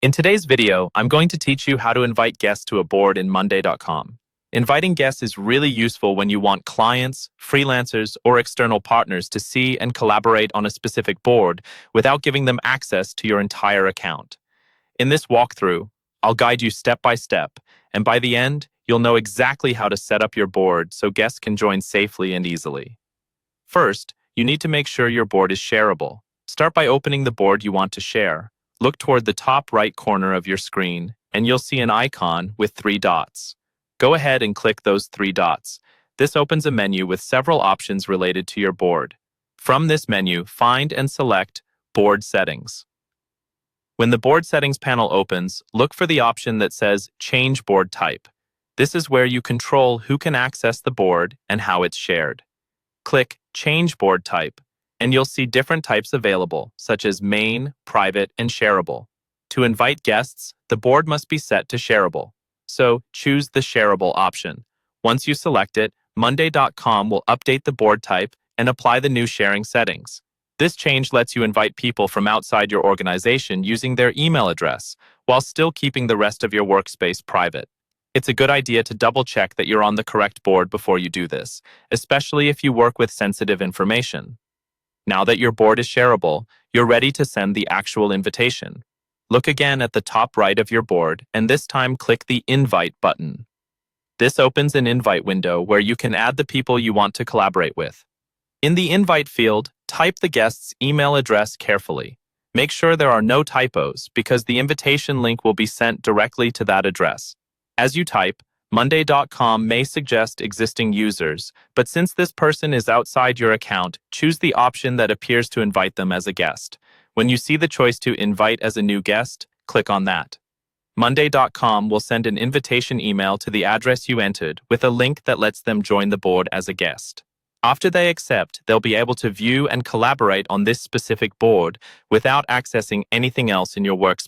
In today's video, I'm going to teach you how to invite guests to a board in Monday.com. Inviting guests is really useful when you want clients, freelancers, or external partners to see and collaborate on a specific board without giving them access to your entire account. In this walkthrough, I'll guide you step by step, and by the end, you'll know exactly how to set up your board so guests can join safely and easily. First, you need to make sure your board is shareable. Start by opening the board you want to share. Look toward the top right corner of your screen, and you'll see an icon with 3 dots. Go ahead and click those 3 dots. This opens a menu with several options related to your board. From this menu, find and select Board Settings. When the Board Settings panel opens, look for the option that says Change Board Type. This is where you control who can access the board and how it's shared. Click Change Board Type, and you'll see different types available, such as main, private, and shareable. To invite guests, the board must be set to shareable. So choose the shareable option. Once you select it, Monday.com will update the board type and apply the new sharing settings. This change lets you invite people from outside your organization using their email address, while still keeping the rest of your workspace private. It's a good idea to double-check that you're on the correct board before you do this, especially if you work with sensitive information. Now that your board is shareable, you're ready to send the actual invitation. Look again at the top right of your board, and this time click the Invite button. This opens an invite window where you can add the people you want to collaborate with. In the Invite field, type the guest's email address carefully. Make sure there are no typos, because the invitation link will be sent directly to that address. As you type, Monday.com may suggest existing users, but since this person is outside your account, choose the option that appears to invite them as a guest. When you see the choice to invite as a new guest, click on that. Monday.com will send an invitation email to the address you entered with a link that lets them join the board as a guest. After they accept, they'll be able to view and collaborate on this specific board without accessing anything else in your workspace.